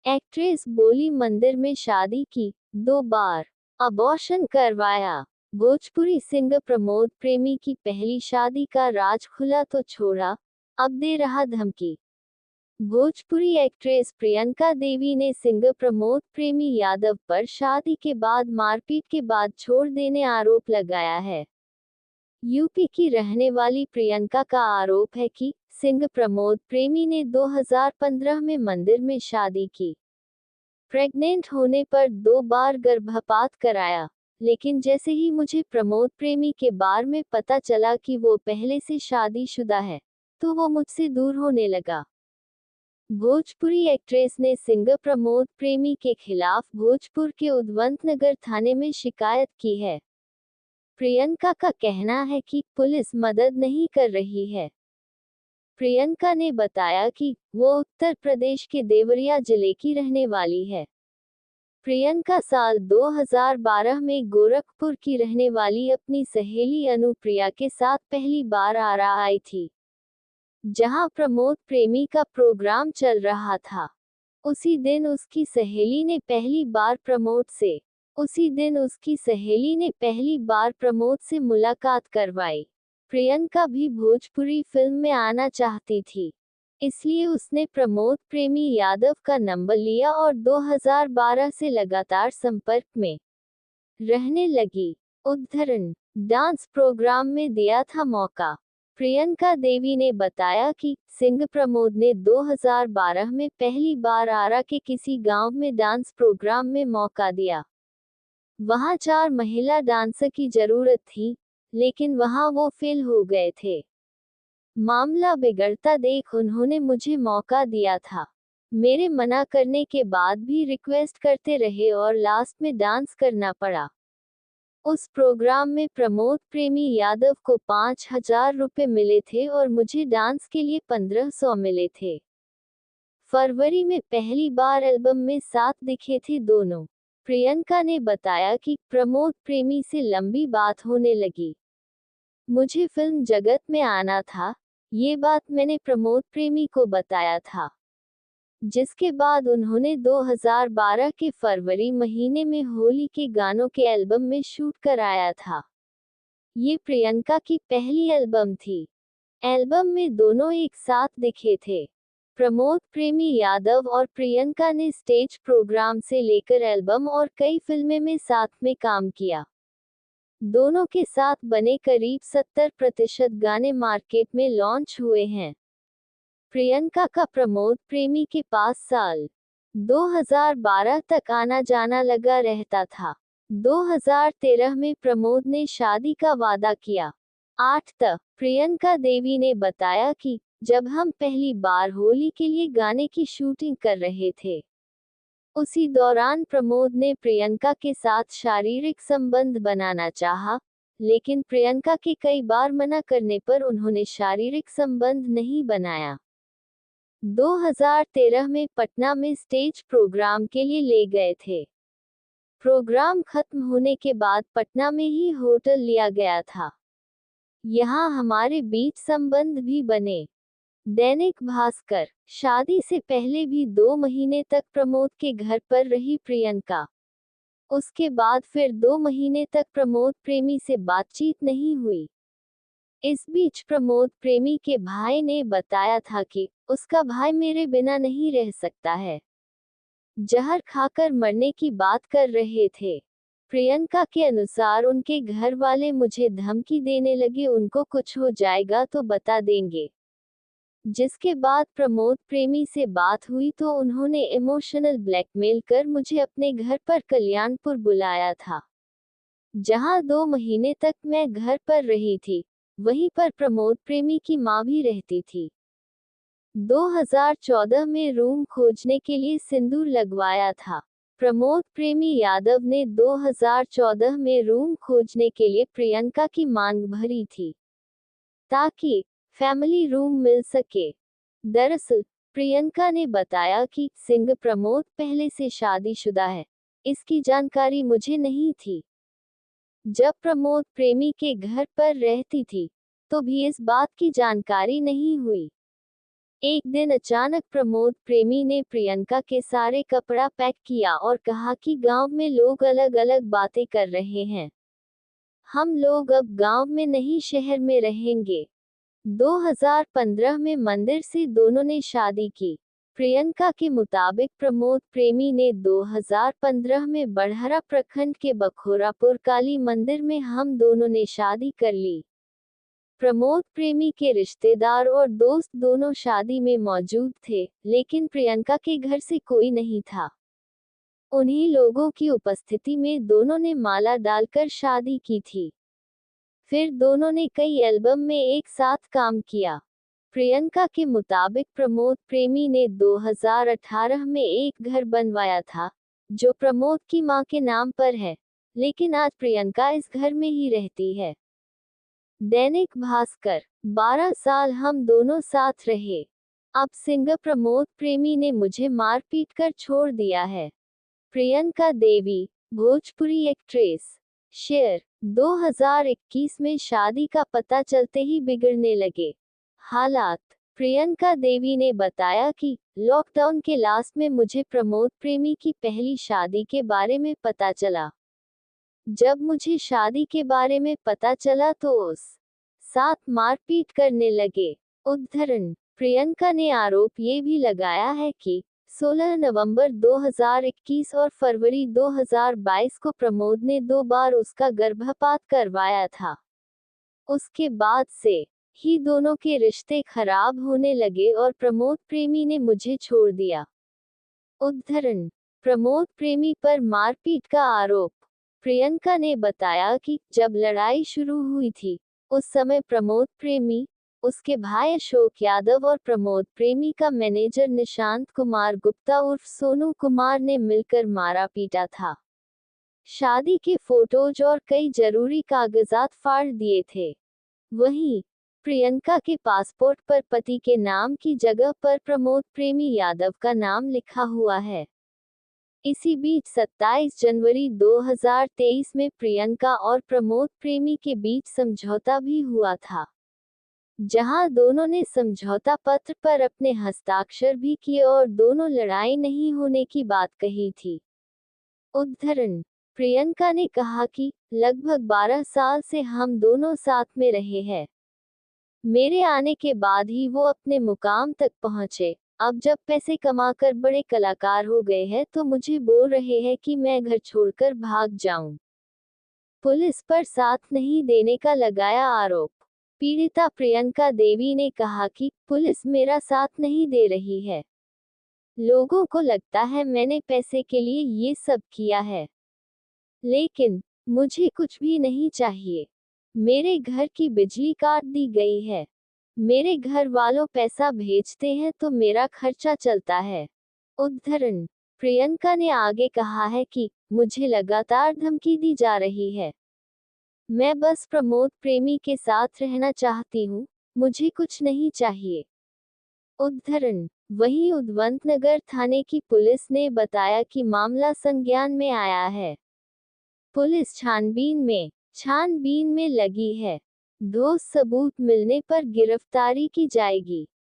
Actress बोली मंदिर में शादी की, 2 बार अबॉर्शन करवाया। भोजपुरी सिंगर प्रमोद प्रेमी की पहली शादी का राज खुला तो छोड़ा, अब दे रहा धमकी। भोजपुरी एक्ट्रेस प्रियंका देवी ने सिंगर प्रमोद प्रेमी यादव पर शादी के बाद मारपीट के बाद छोड़ देने आरोप लगाया है। यूपी की रहने वाली प्रियंका का आरोप है कि सिंगर प्रमोद प्रेमी ने 2015 में मंदिर में शादी की। प्रेग्नेंट होने पर 2 बार गर्भपात कराया, लेकिन जैसे ही मुझे प्रमोद प्रेमी के बारे में पता चला कि वो पहले से शादीशुदा है, तो वो मुझसे दूर होने लगा। भोजपुरी एक्ट्रेस ने सिंगर प्रमोद प्रेमी के खिलाफ भोजपुर के उद्वंतनगर थाने में शिकायत की है। प्रियंका का कहना है कि पुलिस मदद नहीं कर रही है। प्रियंका ने बताया कि वो उत्तर प्रदेश के देवरिया जिले की रहने वाली है। प्रियंका साल 2012 में गोरखपुर की रहने वाली अपनी सहेली अनुप्रिया के साथ पहली बार आरा आई थी, जहां प्रमोद प्रेमी का प्रोग्राम चल रहा था। उसी दिन उसकी सहेली ने पहली बार प्रमोद से मुलाकात करवाई। प्रियंका भी भोजपुरी फिल्म में आना चाहती थी, इसलिए उसने प्रमोद प्रेमी यादव का नंबर लिया और 2012 से लगातार संपर्क में रहने लगी। उद्धरण: डांस प्रोग्राम में दिया था मौका। प्रियंका देवी ने बताया कि सिंगर प्रमोद ने 2012 में पहली बार आरा के किसी गांव में डांस प्रोग्राम में मौका दिया। वहां 4 महिला डांसर की जरूरत थी, लेकिन वहां वो फेल हो गए थे। मामला बिगड़ता देख उन्होंने मुझे मौका दिया था। मेरे मना करने के बाद भी रिक्वेस्ट करते रहे और लास्ट में डांस करना पड़ा। उस प्रोग्राम में प्रमोद प्रेमी यादव को 5,000 रुपए मिले थे और मुझे डांस के लिए 1,500 मिले थे। फरवरी में पहली बार एल्बम में साथ दिखे थे दोनों। प्रियंका ने बताया कि प्रमोद प्रेमी से लंबी बात होने लगी। मुझे फिल्म जगत में आना था, ये बात मैंने प्रमोद प्रेमी को बताया था, जिसके बाद उन्होंने 2012 के फरवरी महीने में होली के गानों के एल्बम में शूट कराया था। ये प्रियंका की पहली एल्बम थी। एल्बम में दोनों एक साथ दिखे थे। प्रमोद प्रेमी यादव और प्रियंका ने स्टेज प्रोग्राम से लेकर एल्बम और कई फिल्में में साथ में काम किया। दोनों के साथ बने करीब 70% गाने मार्केट में लॉन्च हुए हैं। प्रियंका का प्रमोद प्रेमी के पास साल 2012 तक आना जाना लगा रहता था। 2013 में प्रमोद ने शादी का वादा किया। 8 तक प्रियंका देवी ने बताया कि जब हम पहली बार होली के लिए गाने की शूटिंग कर रहे थे, उसी दौरान प्रमोद ने प्रियंका के साथ शारीरिक संबंध बनाना चाहा, लेकिन प्रियंका के कई बार मना करने पर उन्होंने शारीरिक संबंध नहीं बनाया। 2013 में पटना में स्टेज प्रोग्राम के लिए ले गए थे। प्रोग्राम खत्म होने के बाद पटना में ही होटल लिया गया था। यहाँ हमारे बीच संबंध भी बने। दैनिक भास्कर: शादी से पहले भी 2 महीने तक प्रमोद के घर पर रही प्रियंका। उसके बाद फिर 2 महीने तक प्रमोद प्रेमी से बातचीत नहीं हुई। इस बीच प्रमोद प्रेमी के भाई ने बताया था कि उसका भाई मेरे बिना नहीं रह सकता है, जहर खाकर मरने की बात कर रहे थे। प्रियंका के अनुसार उनके घर वाले मुझे धमकी देने लगे, उनको कुछ हो जाएगा तो बता देंगे। जिसके बाद प्रमोद प्रेमी से बात हुई तो उन्होंने इमोशनल ब्लैकमेल कर मुझे अपने घर पर कल्याणपुर बुलाया था, जहां 2 महीने तक मैं घर पर रही थी। वहीं पर प्रमोद प्रेमी की मां भी रहती थी। 2014 में रूम खोजने के लिए सिंदूर लगवाया था। प्रमोद प्रेमी यादव ने 2014 में रूम खोजने के लिए प्रियंका की मांग भरी थी, ताकि फैमिली रूम मिल सके। दरअसल प्रियंका ने बताया कि सिंगर प्रमोद पहले से शादीशुदा है, इसकी जानकारी मुझे नहीं थी। जब प्रमोद प्रेमी के घर पर रहती थी, तो भी इस बात की जानकारी नहीं हुई। एक दिन अचानक प्रमोद प्रेमी ने प्रियंका के सारे कपड़ा पैक किया और कहा कि गांव में लोग अलग अलग बातें कर रहे हैं। हम लोग अब गांव में नहीं शहर में रहेंगे। 2015 में मंदिर से दोनों ने शादी की। प्रियंका के मुताबिक प्रमोद प्रेमी ने 2015 में बड़हरा प्रखंड के बखोरापुर काली मंदिर में हम दोनों ने शादी कर ली। प्रमोद प्रेमी के रिश्तेदार और दोस्त दोनों शादी में मौजूद थे, लेकिन प्रियंका के घर से कोई नहीं था। उन्हीं लोगों की उपस्थिति में दोनों ने माला डालकर शादी की थी। फिर दोनों ने कई एल्बम में एक साथ काम किया। प्रियंका के मुताबिक प्रमोद प्रेमी ने 2018 में एक घर बनवाया था, जो प्रमोद की मां के नाम पर है, लेकिन आज प्रियंका इस घर में ही रहती है। दैनिक भास्कर, 12 साल हम दोनों साथ रहे, अब सिंगर प्रमोद प्रेमी ने मुझे मार पीट कर छोड़ दिया है। प्रियंका देवी, भोजपुरी एक्ट्रेस। शेयर, 2021 में शादी का पता चलते ही बिगड़ने लगे हालात। प्रियंका देवी ने बताया कि लॉकडाउन के लास्ट में मुझे प्रमोद प्रेमी की पहली शादी के बारे में पता चला। जब मुझे शादी के बारे में पता चला तो उस साथ मारपीट करने लगे। उद्धरण, प्रियंका ने आरोप ये भी लगाया है कि 16 नवंबर 2021 और फरवरी 2022 को प्रमोद ने 2 बार उसका गर्भपात करवाया था। उसके बाद से ही दोनों के रिश्ते खराब होने लगे और प्रमोद प्रेमी ने मुझे छोड़ दिया। उद्धरण, प्रमोद प्रेमी पर मारपीट का आरोप। प्रियंका ने बताया कि जब लड़ाई शुरू हुई थी, उस समय प्रमोद प्रेमी, उसके भाई अशोक यादव और प्रमोद प्रेमी का मैनेजर निशांत कुमार गुप्ता उर्फ सोनू कुमार ने मिलकर मारा पीटा था। शादी के फोटोज और कई जरूरी कागजात फाड़ दिए थे। वहीं प्रियंका के पासपोर्ट पर पति के नाम की जगह पर प्रमोद प्रेमी यादव का नाम लिखा हुआ है। इसी बीच 27 जनवरी 2023 में प्रियंका और प्रमोद प्रेमी के बीच समझौता भी हुआ था, जहां दोनों ने समझौता पत्र पर अपने हस्ताक्षर भी किए और दोनों लड़ाई नहीं होने की बात कही थी। उद्धरण, प्रियंका ने कहा कि लगभग 12 साल से हम दोनों साथ में रहे हैं। मेरे आने के बाद ही वो अपने मुकाम तक पहुंचे। अब जब पैसे कमाकर बड़े कलाकार हो गए हैं तो मुझे बोल रहे हैं कि मैं घर छोड़कर भाग जाऊं। पुलिस पर साथ नहीं देने का लगाया आरोप। पीड़िता प्रियंका देवी ने कहा कि पुलिस मेरा साथ नहीं दे रही है। लोगों को लगता है मैंने पैसे के लिए ये सब किया है, लेकिन मुझे कुछ भी नहीं चाहिए। मेरे घर की बिजली काट दी गई है। मेरे घर वालों पैसा भेजते हैं तो मेरा खर्चा चलता है। उद्धरण, प्रियंका ने आगे कहा है कि मुझे लगातार धमकी दी जा रही है। मैं बस प्रमोद प्रेमी के साथ रहना चाहती हूँ, मुझे कुछ नहीं चाहिए। उद्धरण, वहीं उद्वंतनगर थाने की पुलिस ने बताया कि मामला संज्ञान में आया है। पुलिस छानबीन में लगी है। ठोस सबूत मिलने पर गिरफ्तारी की जाएगी।